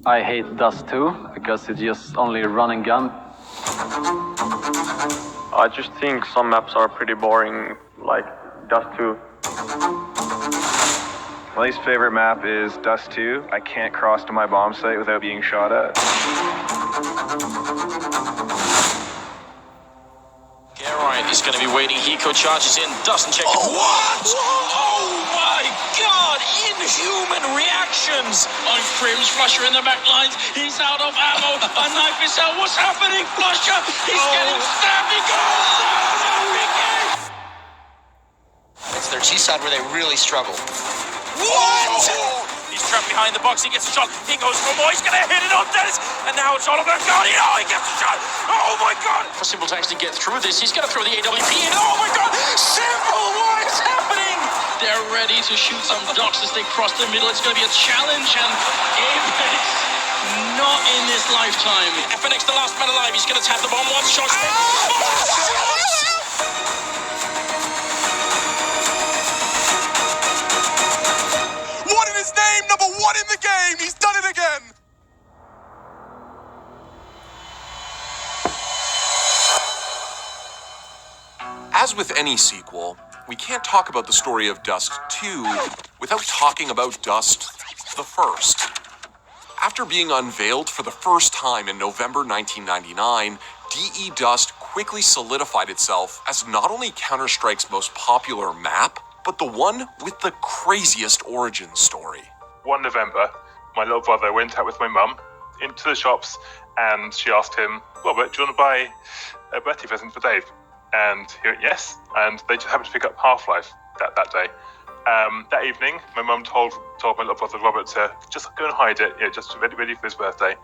I hate Dust 2 because it's just only run and gun. I just think some maps are pretty boring, like Dust 2. My least favorite map is Dust 2. I can't cross to my bomb site without being shot at. Garrett is going to be waiting. Hiko charges in, doesn't check. Oh, what? Oh my god! Inhuman reactions! On Prim's Flusher in the back lines. He's out of ammo. A knife is out. What's happening? Flusher! He's getting stabbed. He goes down. It's their G-side where they really struggle. What? He's trapped behind the box. He gets a shot. He goes for more. He's going to hit it on Dennis. And now it's all about Guardian. Oh, he gets a shot. Oh my god! For Simple to actually get through this, he's going to throw the AWP in. Oh my god! Simple, what is happening? They're ready to shoot some dots as they cross the middle. It's going to be a challenge, and Apex not in this lifetime. FNX, the last man alive. He's going to tap the bomb once. Shot. What in his name? Number one in the game. He's done it again. As with any sequel, we can't talk about the story of Dust 2 without talking about Dust the First. After being unveiled for the first time in November 1999, DE Dust quickly solidified itself as not only Counter-Strike's most popular map, but the one with the craziest origin story. One November, my little brother went out with my mum into the shops and she asked him, Robert, do you want to buy a birthday present for Dave? And he went, yes. And they just happened to pick up Half-Life that day. That evening, my mum told my little brother Robert to just go and hide it, just ready for his birthday.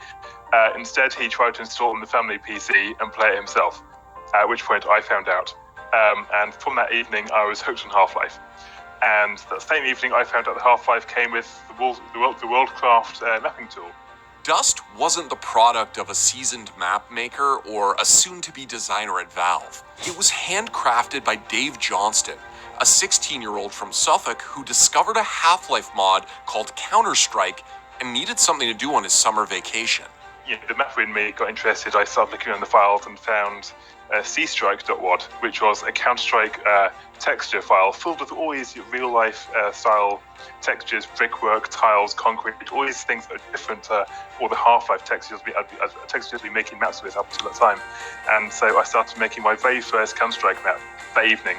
Instead, he tried to install it on the family PC and play it himself, at which point I found out. And from that evening, I was hooked on Half-Life. And that same evening, I found out that Half-Life came with the Worldcraft mapping tool. Dust wasn't the product of a seasoned map maker or a soon-to-be designer at Valve. It was handcrafted by Dave Johnston, a 16-year-old from Suffolk who discovered a Half-Life mod called Counter-Strike and needed something to do on his summer vacation. The mapper in me got interested. I started looking around the files and found cstrike.wad, which was a Counter-Strike texture file filled with all these real-life style textures, brickwork, tiles, concrete, all these things that are different to all the Half-Life textures we've been making maps with up until that time. And so I started making my very first Counter-Strike map that evening.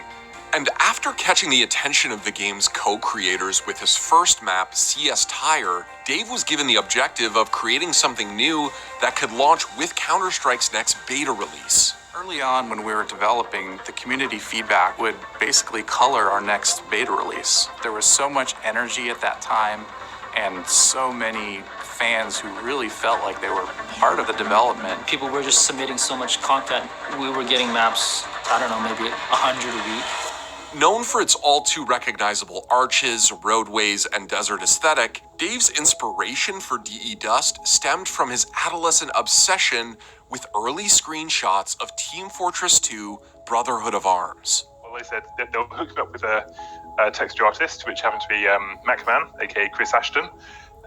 And after catching the attention of the game's co-creators with his first map, CS Tire, Dave was given the objective of creating something new that could launch with Counter-Strike's next beta release. Early on when we were developing, the community feedback would basically color our next beta release. There was so much energy at that time and so many fans who really felt like they were part of the development. People were just submitting so much content. We were getting maps, I don't know, maybe 100 a week. Known for its all too recognizable arches, roadways, and desert aesthetic, Dave's inspiration for DE Dust stemmed from his adolescent obsession with early screenshots of Team Fortress 2 Brotherhood of Arms. Well, they said that they'll hook me up with a texture artist, which happened to be MacMan, aka Chris Ashton.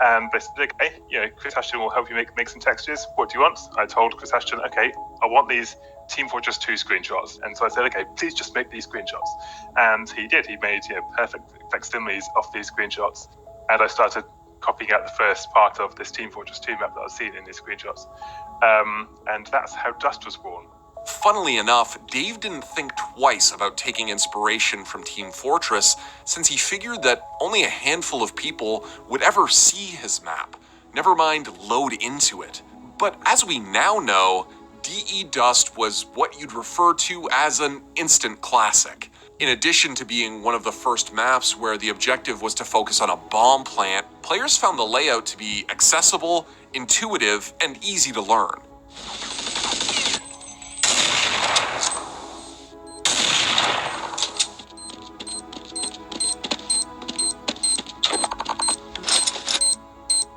And they said, okay, Chris Ashton will help you make some textures. What do you want? I told Chris Ashton, okay, I want these Team Fortress 2 screenshots. And so I said, okay, please just make these screenshots. And he did. He made perfect facsimiles of these screenshots. And I started copying out the first part of this Team Fortress 2 map that I've seen in these screenshots. And that's how Dust was born. Funnily enough, Dave didn't think twice about taking inspiration from Team Fortress, since he figured that only a handful of people would ever see his map, never mind load into it. But as we now know, DE Dust was what you'd refer to as an instant classic. In addition to being one of the first maps where the objective was to focus on a bomb plant, players found the layout to be accessible, intuitive, and easy to learn.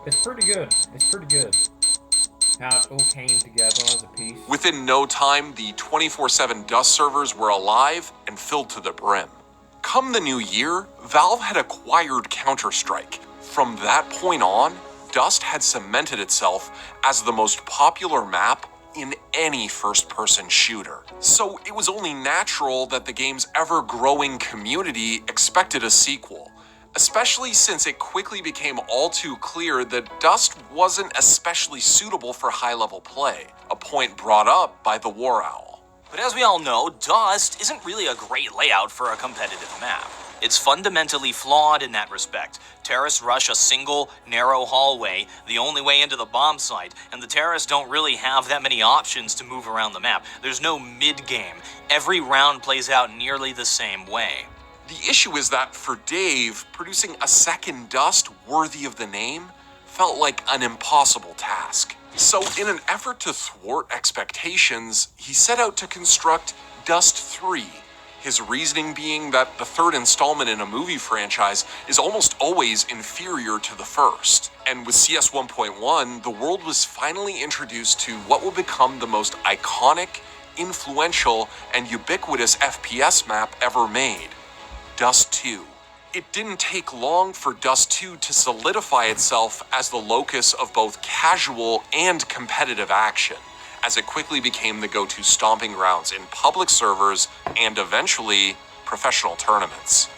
It's pretty good. It's pretty good. How it all came together as a piece. Within no time, the 24/7 Dust servers were alive and filled to the brim. Come the new year, Valve had acquired Counter-Strike. From that point on, Dust had cemented itself as the most popular map in any first-person shooter. So it was only natural that the game's ever-growing community expected a sequel, especially since it quickly became all too clear that Dust wasn't especially suitable for high-level play, a point brought up by the War Owl. But as we all know, Dust isn't really a great layout for a competitive map. It's fundamentally flawed in that respect. Terrorists rush a single, narrow hallway, the only way into the bomb site, and the terrorists don't really have that many options to move around the map. There's no mid-game. Every round plays out nearly the same way. The issue is that for Dave, producing a second Dust worthy of the name felt like an impossible task. So in an effort to thwart expectations, he set out to construct Dust 3. His reasoning being that the third installment in a movie franchise is almost always inferior to the first. And with CS 1.1, the world was finally introduced to what would become the most iconic, influential, and ubiquitous FPS map ever made, Dust 2. It didn't take long for Dust 2 to solidify itself as the locus of both casual and competitive action, as it quickly became the go-to stomping grounds in public servers and eventually professional tournaments.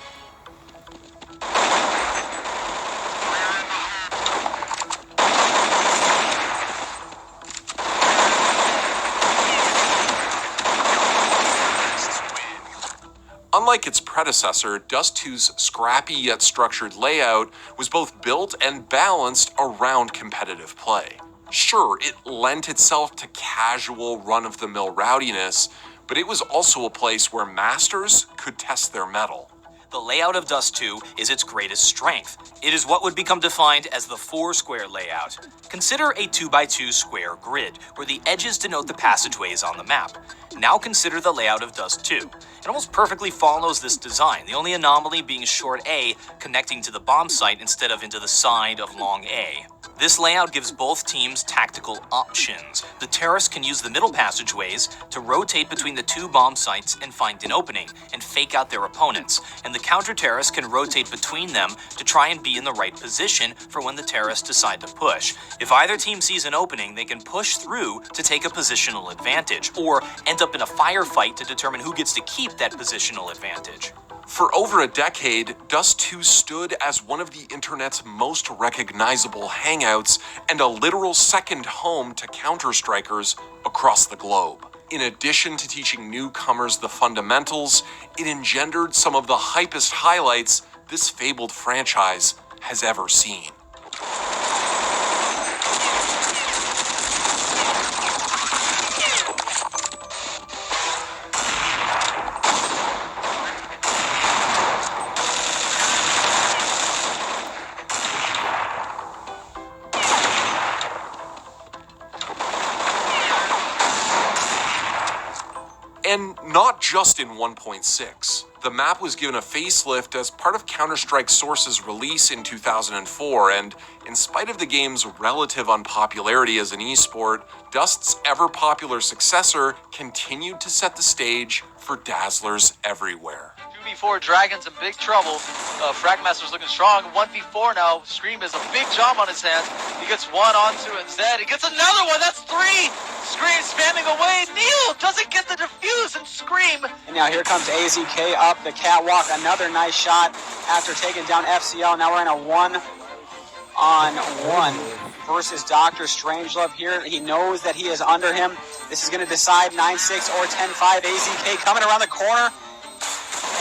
Unlike its predecessor, Dust 2's scrappy yet structured layout was both built and balanced around competitive play. Sure, it lent itself to casual, run-of-the-mill rowdiness, but it was also a place where masters could test their mettle. The layout of Dust 2 is its greatest strength. It is what would become defined as the 4-square layout. Consider a 2x2 square grid, where the edges denote the passageways on the map. Now consider the layout of Dust 2. It almost perfectly follows this design, the only anomaly being short A connecting to the bomb site instead of into the side of long A. This layout gives both teams tactical options. The terrorists can use the middle passageways to rotate between the two bomb sites and find an opening, and fake out their opponents, and the counter-terrorists can rotate between them to try and be in the right position for when the terrorists decide to push. If either team sees an opening, they can push through to take a positional advantage, or end up in a firefight to determine who gets to keep that positional advantage. For over a decade, Dust 2 stood as one of the internet's most recognizable hangouts and a literal second home to counter-strikers across the globe. In addition to teaching newcomers the fundamentals, it engendered some of the hypest highlights this fabled franchise has ever seen. And not just in 1.6. The map was given a facelift as part of Counter-Strike Source's release in 2004, and in spite of the game's relative unpopularity as an esport, Dust's ever-popular successor continued to set the stage for dazzlers everywhere. 2v4, Dragon's in big trouble. Fragmaster's looking strong. 1v4 now. Scream has a big job on his hands. He gets one onto Zed. He gets another one. That's 3. Scream spamming away. Neil doesn't get the defuse and Scream. And now here comes AZK up the catwalk. Another nice shot after taking down FCL. Now we're in a 1-on-1 versus Dr. Strangelove here. He knows that he is under him. This is going to decide 9-6 or 10-5. AZK coming around the corner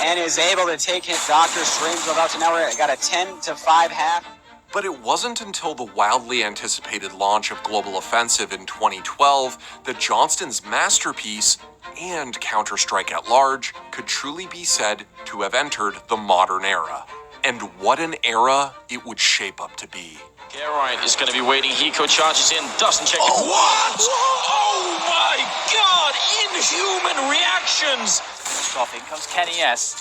and is able to take Dr. Strangelove out. So now we're got a 10-5 half. But it wasn't until the wildly anticipated launch of Global Offensive in 2012 that Johnston's masterpiece and Counter-Strike at large could truly be said to have entered the modern era. And what an era it would shape up to be. Garrett is going to be waiting. Hiko charges in, doesn't check. Oh, what? Oh my god! Inhuman reactions! Off in comes Kenny S.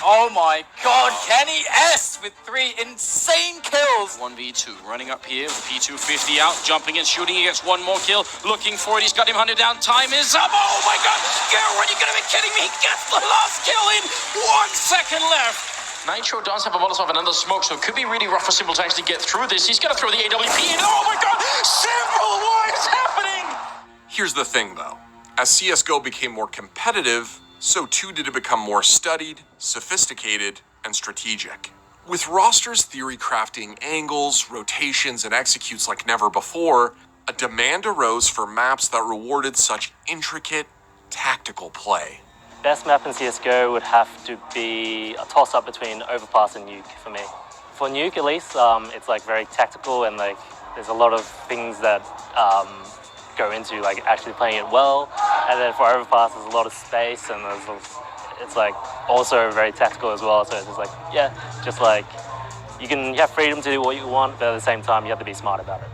Oh my god, Kenny S with 3 insane kills. 1v2 running up here. P250 out, jumping and shooting. He gets one more kill. Looking for it. He's got him hunted down. Time is up. Oh my god, Garrett, are you going to be kidding me? He gets the last kill in 1 second left. Nitro does have a Molotov and another smoke, so it could be really rough for Simple to actually get through this. He's going to throw the AWP in. Oh my god! Simple, what is happening? Here's the thing, though. As CSGO became more competitive, so too did it become more studied, sophisticated, and strategic. With rosters theory crafting angles, rotations, and executes like never before, a demand arose for maps that rewarded such intricate, tactical play. Best map in CSGO would have to be a toss-up between Overpass and Nuke for me. For Nuke, at least, it's like very tactical and like there's a lot of things that go into like actually playing it well. And then for Overpass, there's a lot of space and it's like also very tactical as well. So it's just like, yeah, just like you have freedom to do what you want, but at the same time, you have to be smart about it.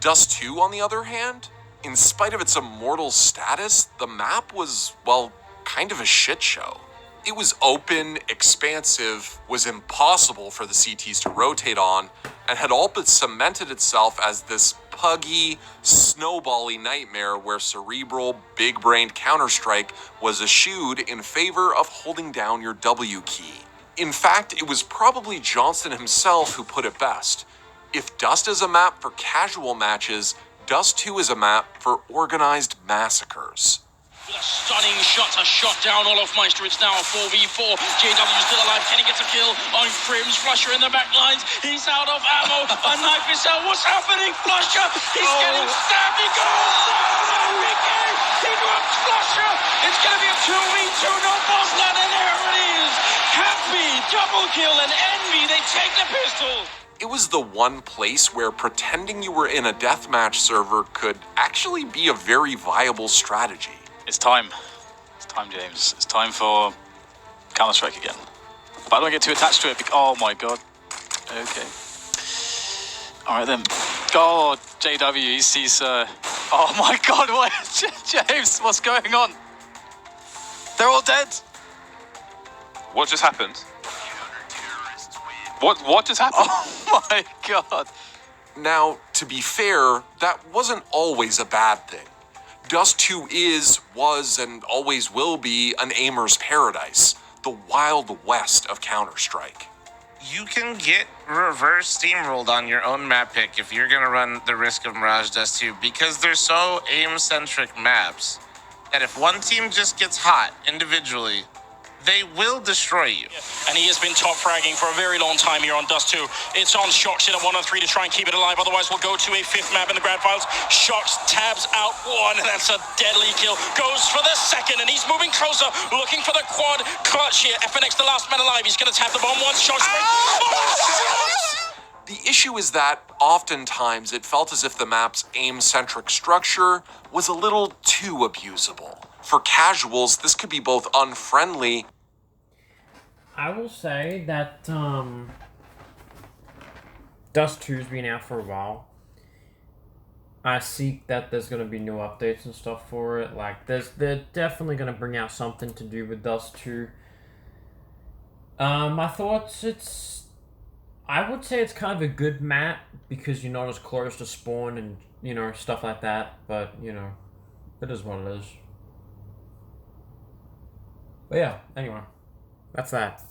Dust 2, on the other hand, in spite of its immortal status, the map was, well, kind of a shit show. It was open, expansive, was impossible for the CTs to rotate on, and had all but cemented itself as this puggy, snowbally nightmare where cerebral, big-brained Counter-Strike was eschewed in favor of holding down your W key. In fact, it was probably Johnston himself who put it best. If Dust is a map for casual matches, Dust 2 is a map for organized massacres. With a stunning shot to shot down Olofmeister. It's now a 4v4. JW still alive. Can he get a kill on Frims? Flusher in the back lines. He's out of ammo. A knife is out. What's happening? Flusher. He's getting stabbed. He goes down. Ricky. He drops Flusher. It's going to be a 2v2. No boss land. And there it is. Happy. Double kill. And Envy. They take the pistol. It was the one place where pretending you were in a deathmatch server could actually be a very viable strategy. It's time. It's time, James. It's time for Counter-Strike again. But I don't get too attached to it. Oh my god. Okay. Alright then. God, JW, he's oh my god, what? James, what's going on? They're all dead. What just happened? What just happened? Oh my god. Now, to be fair, that wasn't always a bad thing. Dust 2 was, and always will be an aimer's paradise, the wild west of Counter-Strike. You can get reverse steamrolled on your own map pick if you're going to run the risk of Mirage Dust 2, because they're so aim-centric maps that if one team just gets hot individually, they will destroy you. And he has been top fragging for a very long time here on Dust 2. It's on Shox in a 1-on-3 to try and keep it alive. Otherwise, we'll go to a 5th map in the grand finals. Shox tabs out one, and that's a deadly kill. Goes for the second, and he's moving closer, looking for the quad clutch here. FNX, the last man alive. He's going to tap the bomb once. Shox. The issue is that oftentimes it felt as if the map's aim-centric structure was a little too abusable. For casuals, this could be both unfriendly. I will say that Dust 2's been out for a while. I see that there's gonna be new updates and stuff for it. Like, they're definitely gonna bring out something to do with Dust 2. My thoughts, I would say it's kind of a good map because you're not as close to spawn and, you know, stuff like that. But, you know, it is what it is. But yeah, anyway, that's that.